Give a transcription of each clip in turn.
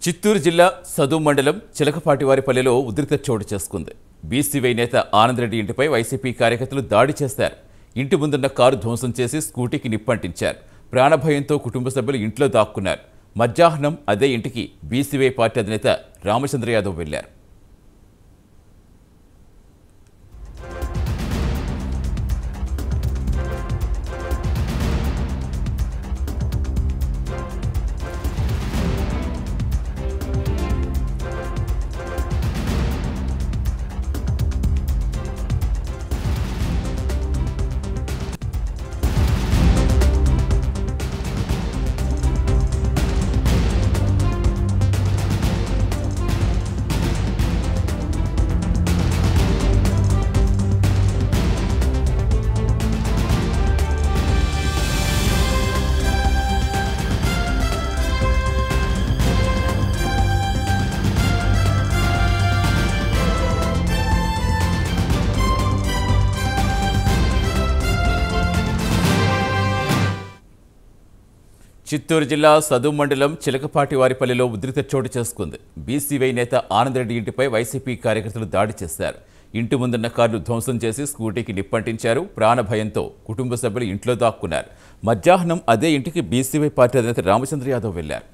చిత్తూరు జిల్లా సదు మండలం చిలకపాటివారిపల్లెలో ఉద్రిక్త చోటు చేసుకుంది. బీసీవై నేత ఆనంద్ రెడ్డి ఇంటిపై వైసీపీ కార్యకర్తలు దాడి చేశారు. ఇంటి ముందున్న కారు ధ్వంసం చేసి స్కూటీకి నిప్పంటించారు. ప్రాణభయంతో కుటుంబ సభ్యులు ఇంట్లో దాక్కున్నారు. మధ్యాహ్నం అదే ఇంటికి బీసీవై పార్టీ అధినేత రామచంద్ర యాదవ్ వెళ్లారు. చిత్తూరు జిల్లా సదు మండలం చిలకపాటివారిపల్లెలో ఉద్రిక్త చోటు చేసుకుంది. బీసీవై నేత ఆనంద్ రెడ్డి ఇంటిపై వైసీపీ కార్యకర్తలు దాడి చేశారు. ఇంటి ముందున్న కారును ధ్వంసం చేసి స్కూటీకి నిప్పంటించారు. ప్రాణభయంతో కుటుంబ సభ్యులు ఇంట్లో దాక్కున్నారు. మధ్యాహ్నం అదే ఇంటికి బీసీవై పార్టీ అధినేత రామచంద్ర యాదవ్ వెళ్లారు.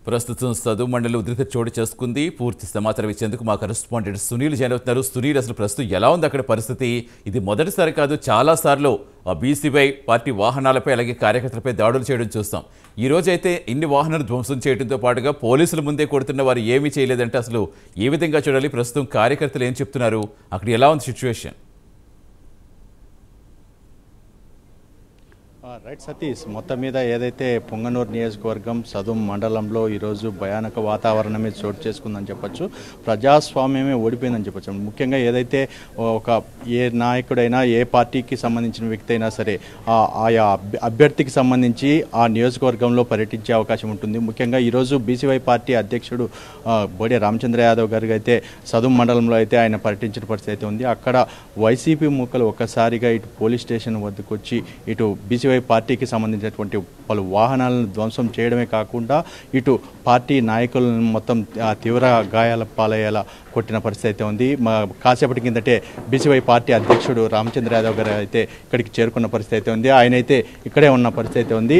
ప్రస్తుతం సదు మండలి ఉద్రిక్త చోటు చేసుకుంది. పూర్తి సమాచారం ఇచ్చేందుకు మా కరెస్పాండెంట్ సునీల్ జాయిన్ అవుతున్నారు. సునీల్, అసలు ప్రస్తుతం ఎలా ఉంది అక్కడ పరిస్థితి? ఇది మొదటిసారి కాదు, చాలాసార్లు బీసీవై పార్టీ వాహనాలపై అలాగే కార్యకర్తలపై దాడులు చేయడం చూస్తాం. ఈ రోజు అయితే ఇన్ని వాహనాలు ధ్వంసం చేయడంతో పాటుగా పోలీసుల ముందే కొడుతున్న వారు ఏమీ చేయలేదంటే అసలు ఏ విధంగా చూడాలి? ప్రస్తుతం కార్యకర్తలు ఏం చెప్తున్నారు? అక్కడ ఎలా ఉంది సిచ్యువేషన్? రైట్ సతీష్, మొత్తం మీద ఏదైతే పొంగనూరు నియోజకవర్గం సదు మండలంలో ఈరోజు భయానక వాతావరణమే చోటు చేసుకుందని చెప్పొచ్చు. ప్రజాస్వామ్యమే ఓడిపోయిందని చెప్పొచ్చు. ముఖ్యంగా ఏదైతే ఏ నాయకుడైనా ఏ పార్టీకి సంబంధించిన వ్యక్తి అయినా సరే ఆయా అభ్యర్థికి సంబంధించి ఆ నియోజకవర్గంలో పర్యటించే అవకాశం ఉంటుంది. ముఖ్యంగా ఈరోజు బీసీవై పార్టీ అధ్యక్షుడు బోడే రామచంద్ర యాదవ్ గారికి అయితే సదు మండలంలో అయితే ఆయన పర్యటించిన పరిస్థితి అయితే ఉంది. అక్కడ వైసీపీ మూకలు ఒక్కసారిగా ఇటు పోలీస్ స్టేషన్ వద్దకు వచ్చి ఇటు బీసీవై పార్టీకి సంబంధించినటువంటి పలు వాహనాలను ధ్వంసం చేయడమే కాకుండా ఇటు పార్టీ నాయకులను మొత్తం తీవ్ర గాయాల పాలయ్యేలా కొట్టిన పరిస్థితి అయితే ఉంది. కాసేపటి కిందటే బీసీవై పార్టీ అధ్యక్షుడు రామచంద్ర యాదవ్ గారు అయితే ఇక్కడికి చేరుకున్న పరిస్థితి అయితే ఉంది. ఆయన అయితే ఇక్కడే ఉన్న పరిస్థితి అయితే ఉంది.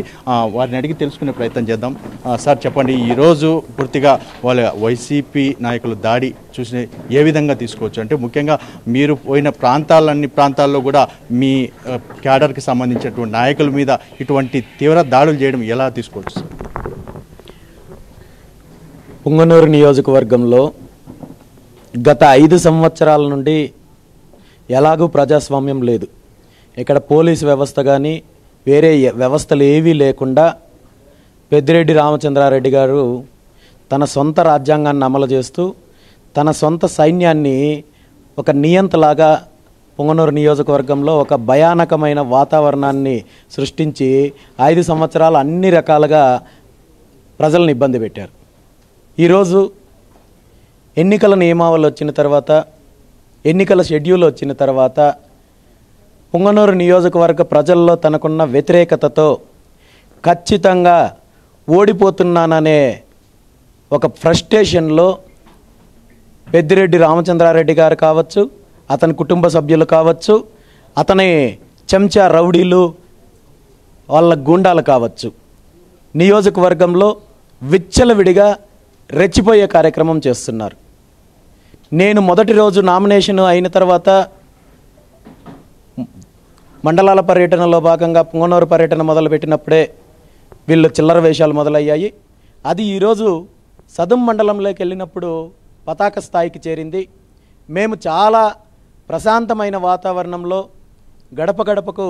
వారిని అడిగి తెలుసుకునే ప్రయత్నం చేద్దాం. సార్ చెప్పండి, ఈరోజు పూర్తిగా వాళ్ళ వైసీపీ నాయకులు దాడి చూసి ఏ విధంగా తీసుకోవచ్చు? అంటే ముఖ్యంగా మీరు పోయిన ప్రాంతాల్లో కూడా మీ క్యాడర్కి సంబంధించినటువంటి నాయకుల మీద ఇటువంటి తీవ్ర దాడులు చేయడం ఎలా తీసుకోవచ్చు? పొంగనూరు నియోజకవర్గంలో గత 5 సంవత్సరాల నుండి ఎలాగూ ప్రజాస్వామ్యం లేదు. ఇక్కడ పోలీసు వ్యవస్థ కానీ వేరే వ్యవస్థలు ఏవీ లేకుండా పెద్దిరెడ్డి రామచంద్రారెడ్డి గారు తన సొంత రాజ్యాంగాన్ని అమలు చేస్తూ తన సొంత సైన్యాన్ని ఒక నియంతలాగా పొంగనూరు నియోజకవర్గంలో ఒక భయానకమైన వాతావరణాన్ని సృష్టించి 5 సంవత్సరాలు అన్ని రకాలుగా ప్రజలను ఇబ్బంది పెట్టారు. ఈరోజు ఎన్నికల నియమావళి వచ్చిన తర్వాత, ఎన్నికల షెడ్యూల్ వచ్చిన తర్వాత పొంగనూరు నియోజకవర్గ ప్రజల్లో తనకున్న వ్యతిరేకతతో ఖచ్చితంగా ఓడిపోతున్నాననే ఒక ఫ్రస్ట్రేషన్లో పెద్దిరెడ్డి రామచంద్రారెడ్డి గారు కావచ్చు, అతని కుటుంబ సభ్యులు కావచ్చు, అతని చెంచా రౌడీలు వాళ్ళ గూండాలు కావచ్చు, నియోజకవర్గంలో విచ్చలవిడిగా రెచ్చిపోయే కార్యక్రమం చేస్తున్నారు. నేను మొదటి రోజు నామినేషన్ అయిన తర్వాత మండలాల పర్యటనలో భాగంగా పొంగనూరు పర్యటన మొదలుపెట్టినప్పుడే వీళ్ళు చిల్లర వేషాలు మొదలయ్యాయి. అది ఈరోజు సదుం మండలంలోకి వెళ్ళినప్పుడు పతాక స్థాయికి చేరింది. మేము చాలా ప్రశాంతమైన వాతావరణంలో గడప గడపకు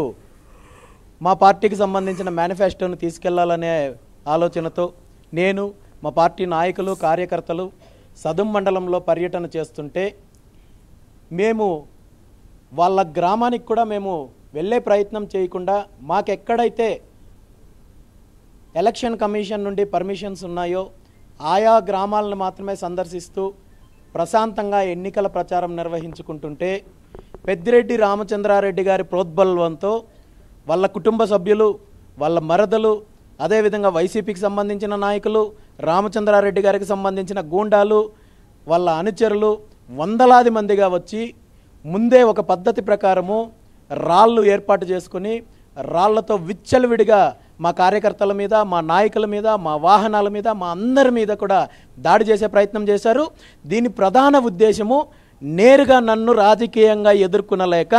మా పార్టీకి సంబంధించిన మేనిఫెస్టోను తీసుకెళ్లాలనే ఆలోచనతో నేను, మా పార్టీ నాయకులు, కార్యకర్తలు సదుం మండలంలో పర్యటన చేస్తుంటే మేము వాళ్ళ గ్రామానికి కూడా మేము వెళ్ళే ప్రయత్నం చేయకుండా మాకెక్కడైతే ఎలక్షన్ కమిషన్ నుండి పర్మిషన్స్ ఉన్నాయో ఆయా గ్రామాలను మాత్రమే సందర్శిస్తూ ప్రశాంతంగా ఎన్నికల ప్రచారం నిర్వహించుకుంటుంటే పెద్దిరెడ్డి రామచంద్రారెడ్డి గారి ప్రోద్బలంతో వాళ్ళ కుటుంబ సభ్యులు, వాళ్ళ మరదలు, అదేవిధంగా వైసీపీకి సంబంధించిన నాయకులు, రామచంద్రారెడ్డి గారికి సంబంధించిన గూండాలు, వాళ్ళ అనుచరులు వందలాది మందిగా వచ్చి ముందే ఒక పద్ధతి ప్రకారము రాళ్ళు ఏర్పాటు చేసుకుని రాళ్లతో విచ్చలవిడిగా మా కార్యకర్తల మీద, మా నాయకుల మీద, మా వాహనాల మీద, మా అందరి మీద కూడా దాడి చేసే ప్రయత్నం చేశారు. దీని ప్రధాన ఉద్దేశము నేరుగా నన్ను రాజకీయంగా ఎదుర్కొనలేక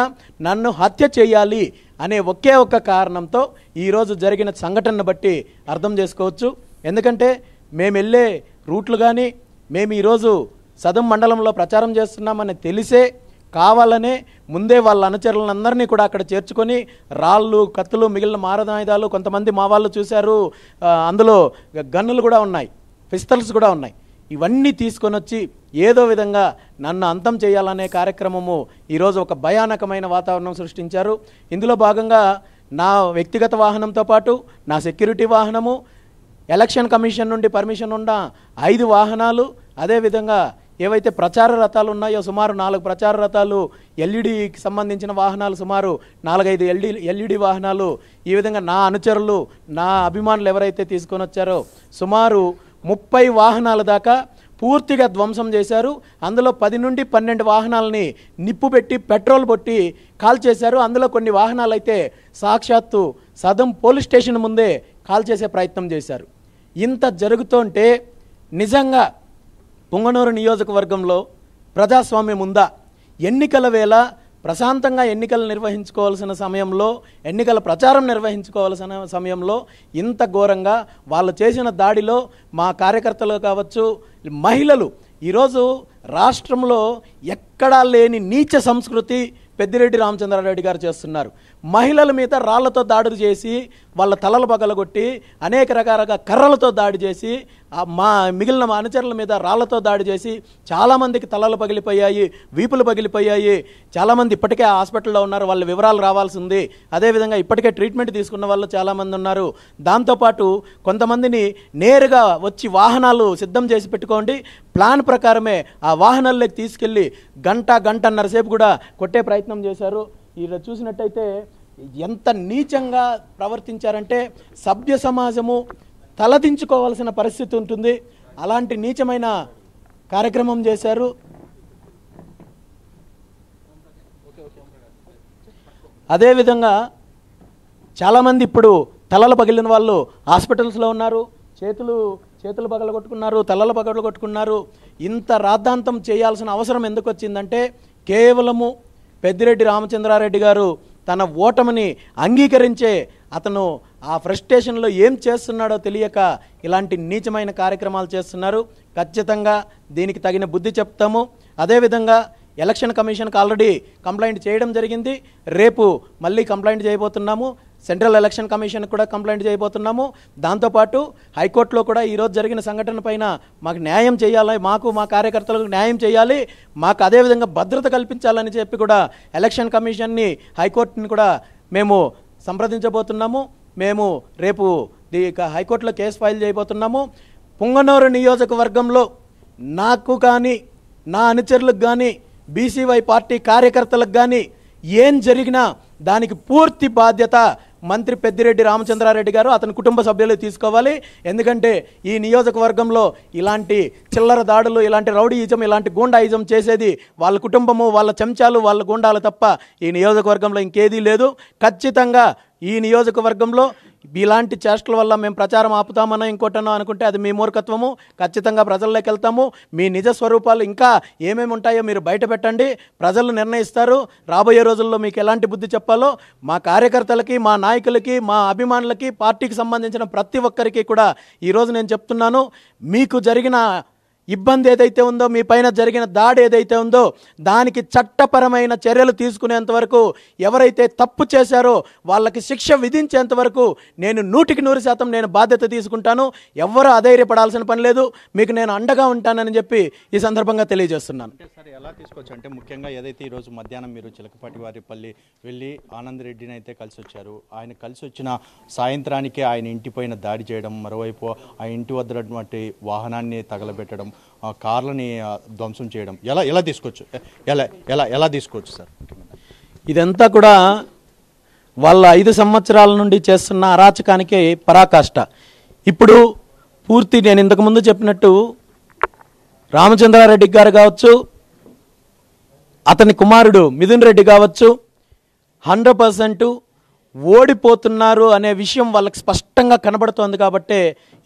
నన్ను హత్య చేయాలి అనే ఒకే ఒక్క కారణంతో ఈరోజు జరిగిన సంఘటనను బట్టి అర్థం చేసుకోవచ్చు. ఎందుకంటే మేము వెళ్ళే రూట్లు కానీ మేము ఈరోజు సదుం మండలంలో ప్రచారం చేస్తున్నామని తెలిసే కావాలనే ముందే వాళ్ళ అనుచరులందరినీ కూడా అక్కడ చేర్చుకొని రాళ్ళు, కత్తులు, మిగిలిన మారదాయుధాలు, కొంతమంది మా వాళ్ళు చూశారు, అందులో గన్నులు కూడా ఉన్నాయి, పిస్తల్స్ కూడా ఉన్నాయి. ఇవన్నీ తీసుకొని వచ్చి ఏదో విధంగా నన్ను అంతం చేయాలనే కార్యక్రమము ఈరోజు ఒక భయానకమైన వాతావరణం సృష్టించారు. ఇందులో భాగంగా నా వ్యక్తిగత వాహనంతో పాటు నా సెక్యూరిటీ వాహనము, ఎలక్షన్ కమిషన్ నుండి పర్మిషన్ ఉన్న 5 వాహనాలు, అదేవిధంగా ఏవైతే ప్రచార రథాలు ఉన్నాయో సుమారు 4 ప్రచార రథాలు, ఎల్ఈడికి సంబంధించిన వాహనాలు సుమారు 4-5 ఎల్ఈడి వాహనాలు, ఈ విధంగా నా అనుచరులు, నా అభిమానులు ఎవరైతే తీసుకొని వచ్చారో సుమారు 30 వాహనాల దాకా పూర్తిగా ధ్వంసం చేశారు. అందులో 10 నుండి 12 వాహనాలని నిప్పు పెట్టి పెట్రోల్ పొట్టి కాల్చేశారు. అందులో కొన్ని వాహనాలు అయితే సాక్షాత్తు సదం పోలీస్ స్టేషన్ ముందే కాల్చేసే ప్రయత్నం చేశారు. ఇంత జరుగుతుంటే నిజంగా పుంగనూరు నియోజకవర్గంలో ప్రజాస్వామ్యం ఉందా? ఎన్నికల వేళ ప్రశాంతంగా ఎన్నికలు నిర్వహించుకోవాల్సిన సమయంలో, ఎన్నికల ప్రచారం నిర్వహించుకోవాల్సిన సమయంలో ఇంత ఘోరంగా వాళ్ళు చేసిన దాడిలో మా కార్యకర్తలు కావచ్చు, మహిళలు ఈరోజు రాష్ట్రంలో ఎక్కడా లేని నీచ సంస్కృతి పెద్దిరెడ్డి రామచంద్రారెడ్డి గారు చేస్తున్నారు. మహిళల మీద రాళ్లతో దాడులు చేసి వాళ్ళ తలలు పగలగొట్టి అనేక రకాలుగా కర్రలతో దాడి చేసి మా మిగిలిన అనుచరుల మీద రాళ్లతో దాడి చేసి చాలామందికి తలలు పగిలిపోయాయి, వీపులు పగిలిపోయాయి. చాలామంది ఇప్పటికే హాస్పిటల్లో ఉన్నారు, వాళ్ళ వివరాలు రావాల్సి ఉంది. అదేవిధంగా ఇప్పటికే ట్రీట్మెంట్ తీసుకున్న వాళ్ళు చాలామంది ఉన్నారు. దాంతోపాటు కొంతమందిని నేరుగా వచ్చి వాహనాలు సిద్ధం చేసి పెట్టుకోండి, ప్లాన్ ప్రకారమే ఆ వాహనాల్లోకి తీసుకెళ్ళి గంటన్నర సేపు కూడా కొట్టే ప్రయత్నం చేశారు. ఇలా చూసినట్టయితే ఎంత నీచంగా ప్రవర్తించారంటే సభ్య సమాజము తలదించుకోవాల్సిన పరిస్థితి ఉంటుంది. అలాంటి నీచమైన కార్యక్రమం చేశారు. అదేవిధంగా చాలామంది ఇప్పుడు తలలు పగిలిన వాళ్ళు హాస్పిటల్స్లో ఉన్నారు. చేతులు పగలగొట్టుకున్నారు, తలలు పగలగొట్టుకున్నారు. ఇంత రాద్ధాంతం చేయాల్సిన అవసరం ఎందుకు వచ్చిందంటే కేవలము పెద్దిరెడ్డి రామచంద్రారెడ్డి గారు తన ఓటమిని అంగీకరించే అతను ఆ ఫ్రస్ట్రేషన్లో ఏం చేస్తున్నాడో తెలియక ఇలాంటి నీచమైన కార్యక్రమాలు చేస్తున్నారు. ఖచ్చితంగా దీనికి తగిన బుద్ధి చెప్తాము. అదేవిధంగా ఎలక్షన్ కమిషన్కి ఆల్రెడీ కంప్లైంట్ చేయడం జరిగింది. రేపు మళ్ళీ కంప్లైంట్ చేయబోతున్నాము. సెంట్రల్ ఎలక్షన్ కమిషన్ కూడా కంప్లైంట్ చేయబోతున్నాము. దాంతోపాటు హైకోర్టులో కూడా ఈరోజు జరిగిన సంఘటన పైన మాకు న్యాయం చేయాలి, మా కార్యకర్తలకు న్యాయం చేయాలి, మాకు అదేవిధంగా భద్రత కల్పించాలని చెప్పి కూడా ఎలక్షన్ కమిషన్ని, హైకోర్టుని కూడా మేము సంప్రదించబోతున్నాము. మేము రేపు హైకోర్టులో కేసు ఫైల్ చేయబోతున్నాము. పుంగనూరు నియోజకవర్గంలో నాకు కానీ, నా అనుచరులకు కానీ, బీసీవై పార్టీ కార్యకర్తలకు కానీ ఏం జరిగినా దానికి పూర్తి బాధ్యత మంత్రి పెద్దిరెడ్డి రామచంద్రారెడ్డి గారు, అతని కుటుంబ సభ్యులు తీసుకోవాలి. ఎందుకంటే ఈ నియోజకవర్గంలో ఇలాంటి చిల్లర దాడులు, ఇలాంటి రౌడీయిజం, ఇలాంటి గూండాయిజం చేసేది వాళ్ళ కుటుంబము, వాళ్ళ చెంచాలు, వాళ్ళ గూండాలు తప్ప ఈ నియోజకవర్గంలో ఇంకేదీ లేదు. ఖచ్చితంగా ఈ నియోజకవర్గంలో ఇలాంటి చేష్టల వల్ల మేము ప్రచారం ఆపుతామనో ఇంకోటనో అనుకుంటే అది మీ మూర్ఖత్వము. ఖచ్చితంగా ప్రజల్లోకి వెళ్తాము. మీ నిజ స్వరూపాలు ఇంకా ఏమేమి ఉంటాయో మీరు బయట పెట్టండి, ప్రజలు నిర్ణయిస్తారు. రాబోయే రోజుల్లో మీకు ఎలాంటి బుద్ధి చెప్పాలో మా కార్యకర్తలకి, మా నాయకులకి, మా అభిమానులకి, పార్టీకి సంబంధించిన ప్రతి ఒక్కరికి కూడా ఈరోజు నేను చెప్తున్నాను. మీకు జరిగిన ఇబ్బంది ఏదైతే ఉందో, మీ పైన జరిగిన దాడి ఏదైతే ఉందో దానికి చట్టపరమైన చర్యలు తీసుకునేంత వరకు, ఎవరైతే తప్పు చేశారో వాళ్ళకి శిక్ష విధించేంత వరకు నేను 100% నేను బాధ్యత తీసుకుంటాను. ఎవ్వరూ అధైర్యపడాల్సిన పని లేదు. మీకు నేను అండగా ఉంటానని చెప్పి ఈ సందర్భంగా తెలియజేస్తున్నాను. అంటే సార్ ఎలా తీసుకోవచ్చు అంటే ముఖ్యంగా ఏదైతే ఈరోజు మధ్యాహ్నం మీరు చిలకపాటి వారిపల్లి వెళ్ళి ఆనంద్ రెడ్డిని అయితే కలిసి వచ్చారు. ఆయన కలిసి వచ్చిన సాయంత్రానికే ఆయన ఇంటిపైన దాడి చేయడం, మరోవైపు ఆ ఇంటి వద్దటువంటి వాహనాన్ని తగలబెట్టడం, కార్లని ధ్వంసం చేయడం ఎలా తీసుకోవచ్చు ఎలా తీసుకోవచ్చు సార్? ఇదంతా కూడా వాళ్ళ 5 సంవత్సరాల నుండి చేస్తున్న అరాచకానికి పరాకాష్ట. ఇప్పుడు పూర్తి నేను ఇంతకుముందు చెప్పినట్టు రామచంద్రారెడ్డి గారు కావచ్చు, అతని కుమారుడు మిథున్ రెడ్డి కావచ్చు, 100% ఓడిపోతున్నారు అనే విషయం వాళ్ళకి స్పష్టంగా కనబడుతోంది. కాబట్టే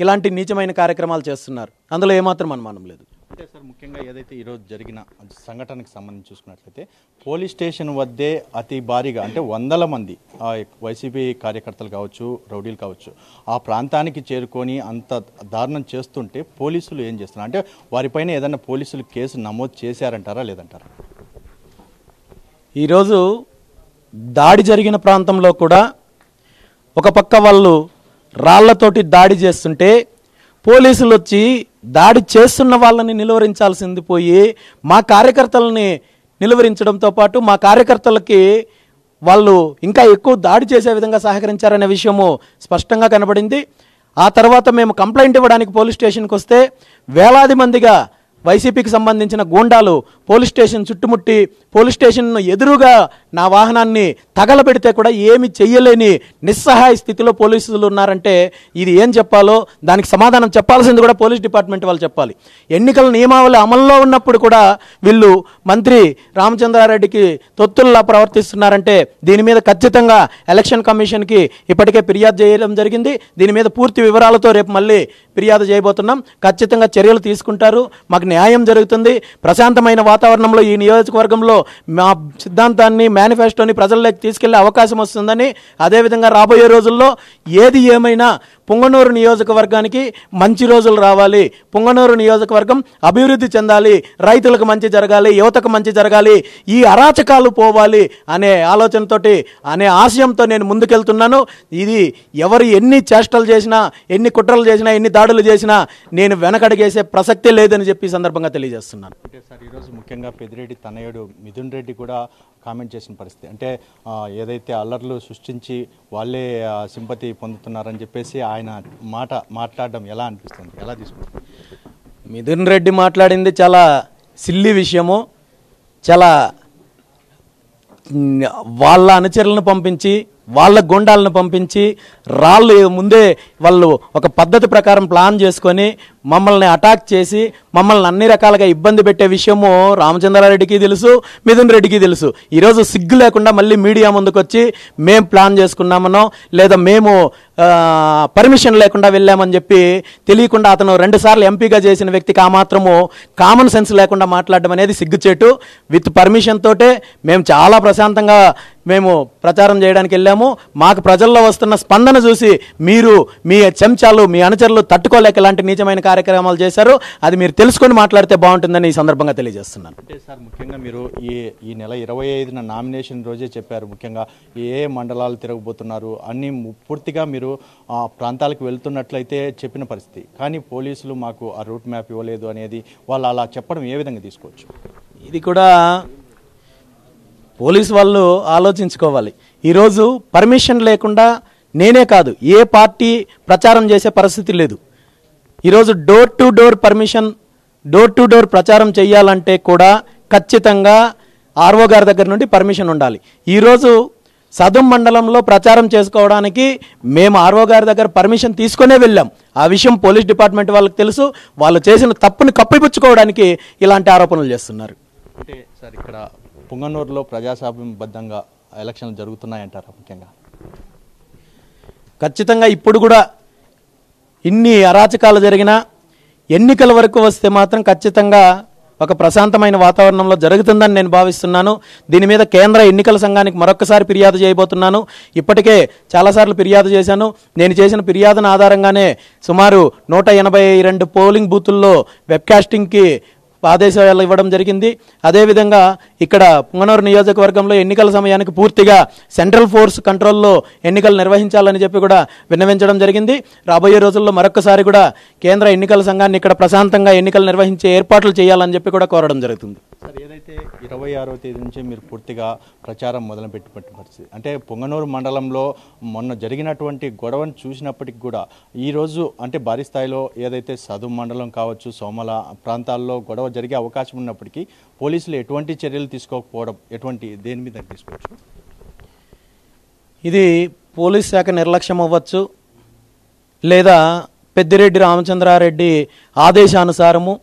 ఇలాంటి నీచమైన కార్యక్రమాలు చేస్తున్నారు. అందులో ఏమాత్రం అనుమానం లేదు. అంటే సార్ ముఖ్యంగా ఏదైతే ఈరోజు జరిగిన సంఘటనకు సంబంధించి చూసుకున్నట్లయితే పోలీస్ స్టేషన్ వద్దే అతి భారీగా అంటే 100 మంది వైసీపీ కార్యకర్తలు కావచ్చు, రౌడీలు కావచ్చు, ఆ ప్రాంతానికి చేరుకొని అంత దారుణం చేస్తుంటే పోలీసులు ఏం చేస్తున్నారు? అంటే వారిపైన ఏదైనా పోలీసులు కేసు నమోదు చేశారంటారా లేదంటారా? ఈరోజు దాడి జరిగిన ప్రాంతంలో కూడా ఒక పక్క వాళ్ళు రాళ్లతోటి దాడి చేస్తుంటే పోలీసులు వచ్చి దాడి చేస్తున్న వాళ్ళని నిలువరించాల్సింది పోయి మా కార్యకర్తలని నిలువరించడంతో పాటు మా కార్యకర్తలకి వాళ్ళు ఇంకా ఎక్కువ దాడి చేసే విధంగా సహకరించారనే విషయము స్పష్టంగా కనబడింది. ఆ తర్వాత మేము కంప్లైంట్ ఇవ్వడానికి పోలీస్ స్టేషన్కి వస్తే వేలాది మందిగా వైసీపీకి సంబంధించిన గూండాలు పోలీస్ స్టేషన్ చుట్టుముట్టి పోలీస్ స్టేషన్ ఎదురుగా నా వాహనాన్ని తగలబెడితే కూడా ఏమి చెయ్యలేని నిస్సహాయ స్థితిలో పోలీసులు ఉన్నారంటే ఇది ఏం చెప్పాలో దానికి సమాధానం చెప్పాల్సింది కూడా పోలీస్ డిపార్ట్మెంట్ వాళ్ళు చెప్పాలి. ఎన్నికల నియమావళి అమల్లో ఉన్నప్పుడు కూడా వీళ్ళు మంత్రి రామచంద్రారెడ్డికి తొత్తుల్లా ప్రవర్తిస్తున్నారంటే దీని మీద ఖచ్చితంగా ఎలక్షన్ కమిషన్కి ఇప్పటికే ఫిర్యాదు చేయడం జరిగింది. దీని మీద పూర్తి వివరాలతో రేపు మళ్ళీ ఫిర్యాదు చేయబోతున్నాం. ఖచ్చితంగా చర్యలు తీసుకుంటారు. మాకు న్యాయం జరుగుతుంది. ప్రశాంతమైన వాతావరణంలో ఈ నియోజకవర్గంలో మా సిద్ధాంతాన్ని, మేనిఫెస్టోని ప్రజల్లోకి తీసుకెళ్లే అవకాశం వస్తుందని, అదేవిధంగా రాబోయే రోజుల్లో ఏది ఏమైనా పుంగనూరు నియోజకవర్గానికి మంచి రోజులు రావాలి, పుంగనూరు నియోజకవర్గం అభివృద్ధి చెందాలి, రైతులకు మంచి జరగాలి, యువతకు మంచి జరగాలి, ఈ అరాచకాలు పోవాలి అనే ఆలోచనతోటి, అనే ఆశయంతో నేను ముందుకెళ్తున్నాను. ఇది ఎవరు ఎన్ని చేష్టలు చేసినా, ఎన్ని కుట్రలు చేసినా, ఎన్ని దాడులు చేసినా నేను వెనకడిగేసే ప్రసక్తే లేదని చెప్పి ఈ సందర్భంగా తెలియజేస్తున్నాను. అంటే సార్ ఈరోజు ముఖ్యంగా పెద్దిరెడ్డి తనయుడు మిథున్ రెడ్డి కూడా కామెంట్ చేసిన పరిస్థితి, అంటే ఏదైతే అల్లర్లు సృష్టించి వాళ్ళే సింపతి పొందుతున్నారని చెప్పేసి ఆయన మాట్లాడడం ఎలా అనిపిస్తుంది, ఎలా తీసుకుంటుంది? మిథున్ రెడ్డి మాట్లాడింది చాలా సిల్లీ విషయము. చాలా వాళ్ళ అనుచరులను పంపించి, వాళ్ళ గుండాలను పంపించి, రాళ్ళు ముందే వాళ్ళు ఒక పద్ధతి ప్రకారం ప్లాన్ చేసుకొని మమ్మల్ని అటాక్ చేసి మమ్మల్ని అన్ని రకాలుగా ఇబ్బంది పెట్టే విషయము రామచంద్రారెడ్డికి తెలుసు, మిథున్ రెడ్డికి తెలుసు. ఈరోజు సిగ్గు లేకుండా మళ్ళీ మీడియా ముందుకు వచ్చి మేము ప్లాన్ చేసుకున్నామనో లేదా మేము పర్మిషన్ లేకుండా వెళ్ళామని చెప్పి తెలియకుండా అతను 2 సార్లు ఎంపీగా చేసిన వ్యక్తికి ఆ మాత్రము కామన్ సెన్స్ లేకుండా మాట్లాడడం అనేది సిగ్గుచేటు. విత్ పర్మిషన్ తోటే మేము చాలా ప్రశాంతంగా మేము ప్రచారం చేయడానికి వెళ్ళాము. మాకు ప్రజల్లో వస్తున్న స్పందన చూసి మీరు మీ చెంచాలు, మీ అనుచరులు తట్టుకోలేక ఇలాంటి నీచమైన కార్యక్రమాలు చేశారు. అది మీరు తెలుసుకొని మాట్లాడితే బాగుంటుందని ఈ సందర్భంగా తెలియజేస్తున్నాను. అంటే సార్ ముఖ్యంగా మీరు ఈ నెల 25న నామినేషన్ రోజే చెప్పారు, ముఖ్యంగా ఏ మండలాలు తిరగబోతున్నారు అన్ని పూర్తిగా మీరు ఆ ప్రాంతాలకు వెళ్తున్నట్లయితే చెప్పిన పరిస్థితి. కానీ పోలీసులు మాకు ఆ రూట్ మ్యాప్ ఇవ్వలేదు అనేది వాళ్ళు అలా చెప్పడం ఏ విధంగా తీసుకోవచ్చు? ఇది కూడా పోలీసు వాళ్ళు ఆలోచించుకోవాలి. ఈరోజు పర్మిషన్ లేకుండా నేనే కాదు, ఏ పార్టీ ప్రచారం చేసే పరిస్థితి లేదు. ఈరోజు door to door permission, door to door ప్రచారం చేయాలంటే కూడా ఖచ్చితంగా ఆర్ఓ గారి దగ్గర నుండి పర్మిషన్ ఉండాలి. ఈరోజు సదుం మండలంలో ప్రచారం చేసుకోవడానికి మేము ఆర్ఓ గారి దగ్గర పర్మిషన్ తీసుకునే వెళ్ళాం. ఆ విషయం పోలీస్ డిపార్ట్మెంట్ వాళ్ళకి తెలుసు. వాళ్ళు చేసిన తప్పుని కప్పిపుచ్చుకోవడానికి ఇలాంటి ఆరోపణలు చేస్తున్నారు. అంటే సార్ ఇక్కడ పుంగనూరులో ప్రజాస్వామ్యబద్ధంగా ఎలక్షన్లు జరుగుతున్నాయంటారా? ముఖ్యంగా ఖచ్చితంగా ఇప్పుడు కూడా ఇన్ని అరాచకాలు జరిగినా ఎన్నికల వరకు వస్తే మాత్రం ఖచ్చితంగా ఒక ప్రశాంతమైన వాతావరణంలో జరుగుతుందని నేను భావిస్తున్నాను. దీని మీద కేంద్ర ఎన్నికల సంఘానికి మరొకసారి ఫిర్యాదు చేయబోతున్నాను. ఇప్పటికే చాలాసార్లు ఫిర్యాదు చేశాను. నేను చేసిన ఫిర్యాదును ఆధారంగానే సుమారు 182 పోలింగ్ బూతుల్లో వెబ్కాస్టింగ్కి ఆదేశాలు ఇవ్వడం జరిగింది. అదేవిధంగా ఇక్కడ పుంగనూరు నియోజకవర్గంలో ఎన్నికల సమయానికి పూర్తిగా సెంట్రల్ ఫోర్స్ కంట్రోల్లో ఎన్నికలు నిర్వహించాలని చెప్పి కూడా విన్నవించడం జరిగింది. రాబోయే రోజుల్లో మరొకసారి కూడా కేంద్ర ఎన్నికల సంఘాన్ని ఇక్కడ ప్రశాంతంగా ఎన్నికలు నిర్వహించే ఏర్పాట్లు చేయాలని చెప్పి కూడా కోరడం జరుగుతుంది. సార్, ఏదైతే 26వ తేదీ నుంచి మీరు పూర్తిగా ప్రచారం మొదలుపెట్టిన పరిస్థితి, అంటే పొంగనూరు మండలంలో మొన్న జరిగినటువంటి గొడవను చూసినప్పటికి కూడా ఈరోజు అంటే భారీ స్థాయిలో ఏదైతే సదుం మండలం కావచ్చు, సోమల ప్రాంతాల్లో గొడవ జరిగే అవకాశం ఉన్నప్పటికీ పోలీసులు ఎటువంటి చర్యలు తీసుకోకపోవడం, దేని మీద తీసుకోవచ్చు? ఇది పోలీస్ శాఖ నిర్లక్ష్యం అవ్వచ్చు, లేదా పెద్దిరెడ్డి రామచంద్రారెడ్డి ఆదేశానుసారము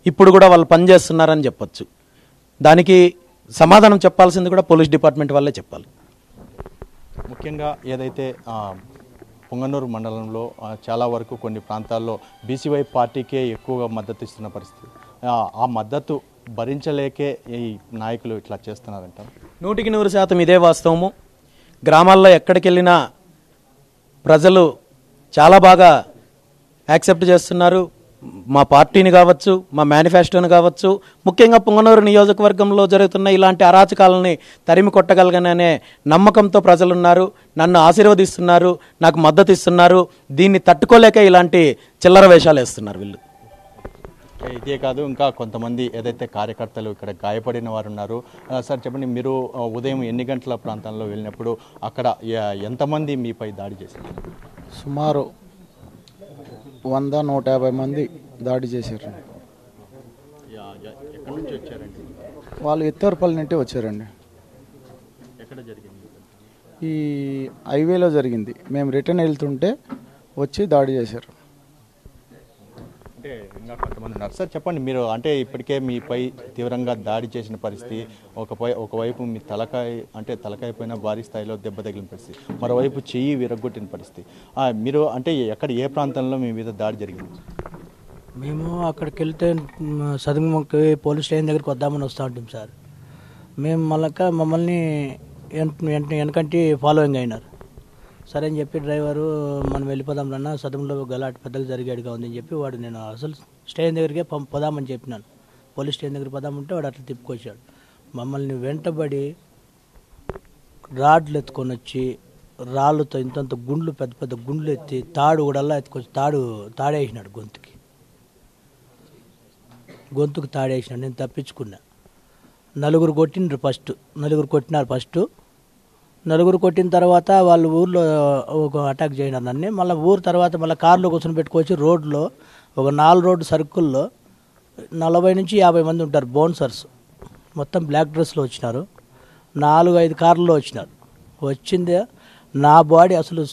ఇప్పుడు కూడా వాళ్ళు పనిచేస్తున్నారని చెప్పచ్చు. దానికి సమాధానం చెప్పాల్సింది కూడా పోలీస్ డిపార్ట్మెంట్ వాళ్ళే చెప్పాలి. ముఖ్యంగా ఏదైతే పొంగనూరు మండలంలో చాలా వరకు కొన్ని ప్రాంతాల్లో బీసీవై పార్టీకే ఎక్కువగా మద్దతు ఇస్తున్న పరిస్థితి, ఆ మద్దతు భరించలేకే ఈ నాయకులు ఇట్లా చేస్తున్నారంట. 100% ఇదే వాస్తవము. గ్రామాల్లో ఎక్కడికి వెళ్ళినా ప్రజలు చాలా బాగా యాక్సెప్ట్ చేస్తున్నారు. మా పార్టీని కావచ్చు, మా మేనిఫెస్టోని కావచ్చు, ముఖ్యంగా పుంగనూరు నియోజకవర్గంలో జరుగుతున్న ఇలాంటి అరాచకాలని తరిమి కొట్టగలగననే నమ్మకంతో ప్రజలున్నారు. నన్ను ఆశీర్వదిస్తున్నారు, నాకు మద్దతు ఇస్తున్నారు. దీన్ని తట్టుకోలేక ఇలాంటి చిల్లర వేషాలు వేస్తున్నారు వీళ్ళు. ఇదే కాదు, ఇంకా కొంతమంది ఏదైతే కార్యకర్తలు ఇక్కడ గాయపడిన వారు ఉన్నారు. సార్ చెప్పండి, మీరు ఉదయం ఎన్ని గంటల ప్రాంతంలో వెళ్ళినప్పుడు అక్కడ ఎంతమంది మీపై దాడి చేశారు? సుమారు 100-150 మంది దాడి చేశారు. ఎక్కడి నుంచి వచ్చారండి? వాళ్ళు ఎత్తేవరపల్లి నుండి వచ్చారండి. ఎక్కడ జరిగింది? ఈ హైవేలో జరిగింది. మేము రిటర్న్ వెళ్తుంటే వచ్చి దాడి చేశారు. అంటే ఇంకా కొంతమంది ఉన్నారు. సార్ చెప్పండి, మీరు అంటే ఇప్పటికే మీపై తీవ్రంగా దాడి చేసిన పరిస్థితి, ఒకవైపు మీ తలకాయ పైన భారీ స్థాయిలో దెబ్బ తగిలిన పరిస్థితి, మరోవైపు చెయ్యి విరగొట్టిన పరిస్థితి. మీరు అంటే ఏ ప్రాంతంలో మీ మీద దాడి జరిగింది? మేము అక్కడికి వెళ్తే సదుముకి పోలీస్ స్టేషన్ దగ్గరికి వద్దామని వస్తూ ఉంటాం సార్. మేము మమ్మల్ని వెనకంటి ఫాలోయింగ్ అయినారు. సరే అని చెప్పి డ్రైవరు మనం వెళ్ళిపోదాం అన్న, సదుములో గలాట్ పెద్దగా జరిగాడుగా ఉందని చెప్పి వాడు, నేను అసలు స్టేషన్ దగ్గరికి పోదామని చెప్పినాను. పోలీస్ స్టేషన్ దగ్గరికి పోదామంటే వాడు అట్లా తిప్పుకొచ్చాడు. మమ్మల్ని వెంటబడి రాడ్లు ఎత్తుకొని వచ్చి రాళ్ళతో ఇంతంత గుండ్లు, పెద్ద పెద్ద గుండ్లు ఎత్తి తాడు కూడా ఎత్తుకొచ్చి తాడేసినాడు గొంతుకు తాడేసినాడు. నేను తప్పించుకున్నా. నలుగురు కొట్టినారు ఫస్ట్. నలుగురు కొట్టిన తర్వాత వాళ్ళు ఊర్లో ఒక అటాక్ చేయడం నన్ను. మళ్ళీ ఊరు తర్వాత మళ్ళీ కార్లో కూర్చొని పెట్టుకొచ్చి రోడ్లో ఒక 4 రోడ్డు సర్కిల్లో 40 నుంచి 50 మంది ఉంటారు బౌన్సర్స్. మొత్తం బ్లాక్ డ్రెస్లో వచ్చినారు. 4-5 కార్లలో వచ్చినారు. వచ్చిందే నా బాడీ అసలు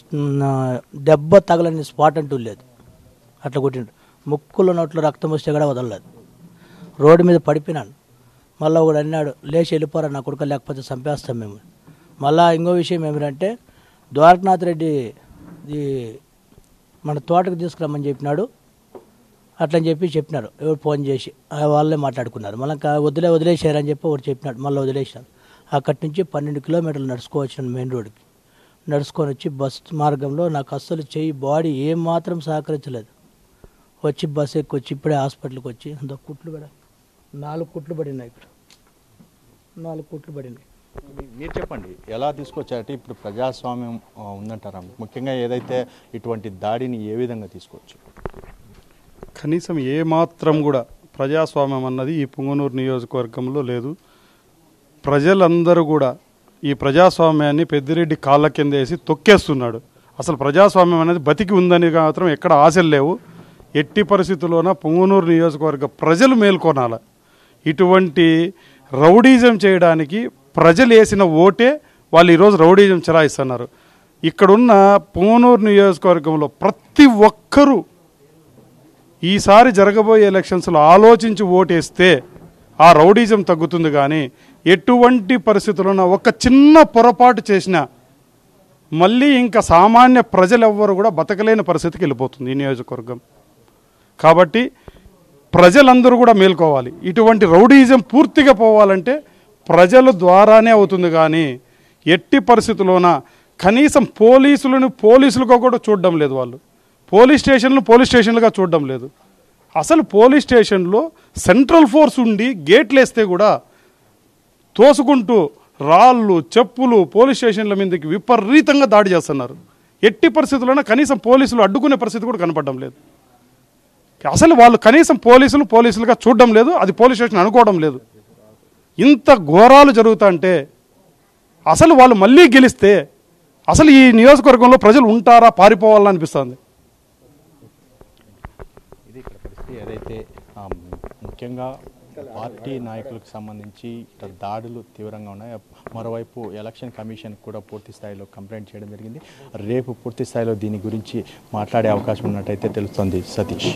దెబ్బ తగలని స్పాట్ అంటూ లేదు. అట్లా కొట్టిండు. ముక్కులో నోట్లో రక్తం వస్తే కూడా వదలలేదు. రోడ్డు మీద పడిపోయినాను. మళ్ళీ ఒకడు అన్నాడు, లేచి వెళ్ళిపోరా నా కొడుకు, లేకపోతే చంపేస్తాం మేము. మళ్ళీ ఇంకో విషయం ఏమిటంటే, ద్వారకనాథ్ రెడ్డి మన తోటకు తీసుకురమ్మని చెప్పినాడు. అట్లని చెప్పినారు. ఎవరు ఫోన్ చేసి వాళ్ళే మాట్లాడుకున్నారు. మళ్ళీ వదిలేసారని చెప్పి ఒకటి చెప్పినాడు. మళ్ళీ వదిలేసినారు. అక్కడి నుంచి 12 కిలోమీటర్లు నడుచుకోవచ్చాను మెయిన్ రోడ్కి. నడుచుకొని వచ్చి బస్ మార్గంలో నాకు అస్సలు బాడీ ఏం మాత్రం సహకరించలేదు. వచ్చి బస్సు ఎక్కి వచ్చి ఇప్పుడే హాస్పిటల్కి వచ్చి కుట్లు పడా 4 కుట్లు పడినాయి. ఇక్కడ 4 కుట్లు పడినాయి. మీరు చెప్పండి, ఎలా తీసుకొచ్చారంటే ఇప్పుడు ప్రజాస్వామ్యం ఉందంటారా? ముఖ్యంగా ఏదైతే ఇటువంటి దాడిని ఏ విధంగా తీసుకోవచ్చు? కనీసం ఏమాత్రం కూడా ప్రజాస్వామ్యం అన్నది ఈ పుంగనూరు నియోజకవర్గంలో లేదు. ప్రజలందరూ కూడా ఈ ప్రజాస్వామ్యాన్ని పెద్దిరెడ్డి కాళ్ళ కింద వేసి తొక్కేస్తున్నాడు. అసలు ప్రజాస్వామ్యం అనేది బతికి ఉందని మాత్రం ఎక్కడ ఆశలు లేవు. ఎట్టి పరిస్థితుల్లోన పుంగనూరు నియోజకవర్గ ప్రజలు మేల్కొనాల. ఇటువంటి రౌడీజం చేయడానికి ప్రజలు వేసిన ఓటే వాళ్ళు ఈరోజు రౌడీజం చెలాయిస్తున్నారు. ఇక్కడున్న పుంగనూరు నియోజకవర్గంలో ప్రతి ఒక్కరూ ఈసారి జరగబోయే ఎలక్షన్స్లో ఆలోచించి ఓటేస్తే ఆ రౌడీజం తగ్గుతుంది. కానీ ఎటువంటి పరిస్థితుల్లో ఒక చిన్న పొరపాటు చేసినా మళ్ళీ ఇంకా సామాన్య ప్రజలెవ్వరూ కూడా బతకలేని పరిస్థితికి వెళ్ళిపోతుంది ఈ నియోజకవర్గం. కాబట్టి ప్రజలందరూ కూడా మేల్కోవాలి. ఇటువంటి రౌడీయిజం పూర్తిగా పోవాలంటే ప్రజల ద్వారానే అవుతుంది, కానీ ఎట్టి పరిస్థితుల్లోన కనీసం పోలీసులుగా కూడా చూడడం లేదు. వాళ్ళు పోలీస్ స్టేషన్లుగా చూడడం లేదు. అసలు పోలీస్ స్టేషన్లో సెంట్రల్ ఫోర్స్ ఉండి గేట్లు వేస్తే కూడా తోసుకుంటూ రాళ్ళు చెప్పులు పోలీస్ స్టేషన్ల మీదకి విపరీతంగా దాడి చేస్తున్నారు. ఎట్టి పరిస్థితుల్లోనే కనీసం పోలీసులు అడ్డుకునే పరిస్థితి కూడా కనపడడం లేదు. అసలు వాళ్ళు కనీసం పోలీసులుగా చూడడం లేదు, అది పోలీస్ స్టేషన్ అనుకోవడం లేదు. ఇంత ఘోరాలు జరుగుతుంటే అసలు వాళ్ళు మళ్ళీ గెలిస్తే అసలు ఈ నియోజకవర్గంలో ప్రజలు ఉంటారా, పారిపోవాలని అనిపిస్తుంది. ఇది ఇక్కడ పరిస్థితి. ఏదైతే ముఖ్యంగా పార్టీ నాయకులకు సంబంధించి ఇక్కడ దాడులు తీవ్రంగా ఉన్నాయి. మరోవైపు ఎలక్షన్ కమిషన్ కూడా పూర్తి స్థాయిలో కంప్లైంట్ చేయడం జరిగింది. రేపు పూర్తి స్థాయిలో దీని గురించి మాట్లాడే అవకాశం ఉన్నట్టయితే తెలుస్తోంది. సతీష్.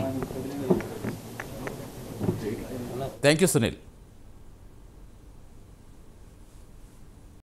Thank you Sunil.